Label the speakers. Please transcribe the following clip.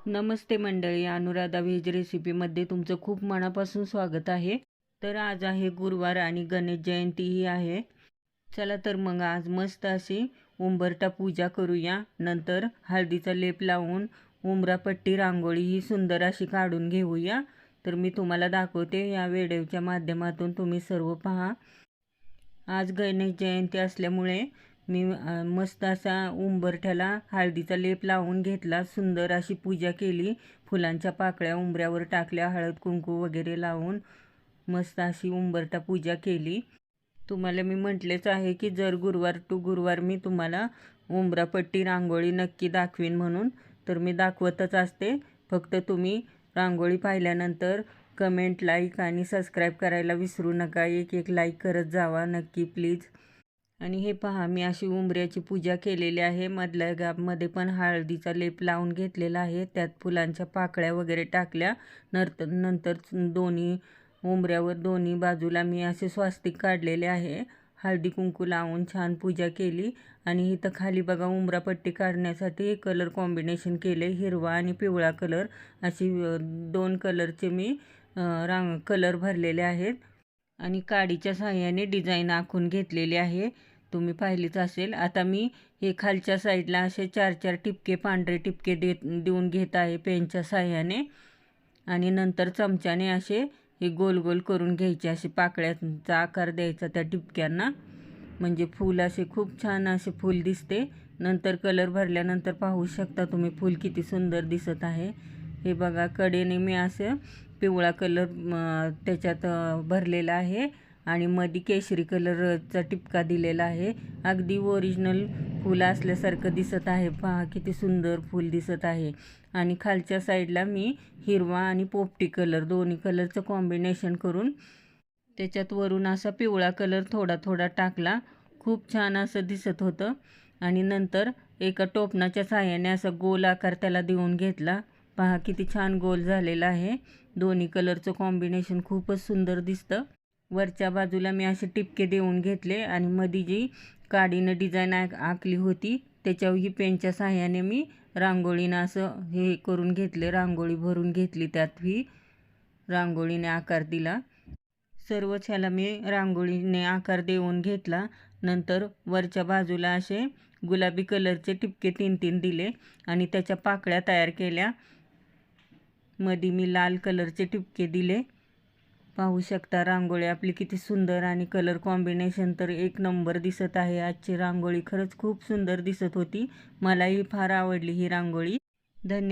Speaker 1: नमस्ते मंडळी, अनुराधा व्हेज रेसिपीमध्ये तुमचं खूप मनापासून स्वागत आहे. तर आज आहे गुरुवार आणि गणेश जयंतीही आहे. चला तर मग आज मस्त अशी उंबरठा पूजा करूया. नंतर हळदीचा लेप लावून उंबरापट्टी रांगोळी ही सुंदर अशी काढून घेऊया. तर मी तुम्हाला दाखवते या व्हिडिओच्या माध्यमातून, तुम्ही सर्व पहा. आज गणेश जयंती असल्यामुळे मी मस्त असा उंबरठ्याला हळदीचा लेप लावून घेतला. सुंदर अशी पूजा केली. फुलांच्या पाकळ्या उंबऱ्यावर टाकल्या, हळद कुंकू वगैरे लावून मस्त अशी उंबरठा पूजा केली. तुम्हाला मी म्हटलेच आहे की जर गुरुवार टू गुरुवार मी तुम्हाला उंबरापट्टी रांगोळी नक्की दाखवीन म्हणून. तर मी दाखवतच असते. फक्त तुम्ही रांगोळी पाहिल्यानंतर कमेंट, लाईक आणि सबस्क्राईब करायला विसरू नका. एक एक लाईक करत जावा नक्की प्लीज. आणि हे पहा, मी अशी उंबऱ्याची पूजा केलेली आहे. मधल्या गाबमध्ये पण हळदीचा लेप लावून घेतलेला आहे. त्यात फुलांच्या पाकळ्या वगैरे टाकल्या. नंतर दोन्ही उंबऱ्यावर दोन्ही बाजूला मी असे स्वास्तिक काढलेले आहे. हळदी कुंकू लावून छान पूजा केली. आणि इथं खाली बघा, उंबरापट्टी काढण्यासाठी कलर कॉम्बिनेशन केले. हिरवा आणि पिवळा कलर अशी दोन कलरचे मी कलर भरलेले आहेत. आणि काडीच्या सहाय्याने डिझाईन आखून घेतलेली आहे. तुम्ही पाहिलीच असेल. आता मी हे खालच्या साईडला असे 4-4 टिपके, पांढरे टिपके देऊन घेत आहे पेनच्या सहाय्याने. आणि नंतर चमच्याने असे हे गोल गोल करून घ्यायचे. असे पाकळ्यांचा आकार द्यायचा त्या टिपक्यांना, म्हणजे फूल असे खूप छान असे फूल दिसते. नंतर कलर भरल्यानंतर पाहू शकता तुम्ही फूल किती सुंदर दिसत आहे. हे बघा, कडेने मी असं पिवळा कलर त्याच्यात भरलेला आहे आणि मध्ये केशरी कलरचा टिपका दिलेला आहे. अगदी ओरिजिनल फूल असल्यासारखं दिसत आहे. पहा किती सुंदर फूल दिसत आहे. आणि खालच्या साईडला मी हिरवा आणि पोपटी कलर दोन्ही कलरचं कॉम्बिनेशन करून त्याच्यात वरून असा पिवळा कलर थोडा थोडा टाकला. खूप छान असं दिसत होतं. आणि नंतर एका टोपणाच्या साहाय्याने असा गोल आकार त्याला देऊन घेतला. पहा किती छान गोल झालेला आहे. दोन्ही कलरचं कॉम्बिनेशन खूपच सुंदर दिसतं. वरच्या बाजूला मी असे टिपके देऊन घेतले आणि मध्ये जी काडीनं डिझाईन आखली होती त्याच्यावर ही पेनच्या साहाय्याने मी रांगोळीनं असं हे करून घेतले. रांगोळी भरून घेतली, त्यात ही रांगोळीने आकार दिला. सर्वच ह्याला मी रांगोळीने आकार देऊन घेतला. नंतर वरच्या बाजूला असे गुलाबी कलरचे टिपके 3-3 दिले आणि त्याच्या पाकळ्या तयार केल्या. मध्ये मी लाल कलरचे टिपके दिले. पाहू शकता रांगोळी आपली किती सुंदर आणि कलर कॉम्बिनेशन तर एक नंबर दिसत आहे. आजची रांगोळी खरंच खूप सुंदर दिसत होती. मलाही फार आवडली ही रांगोळी. धन्यवाद.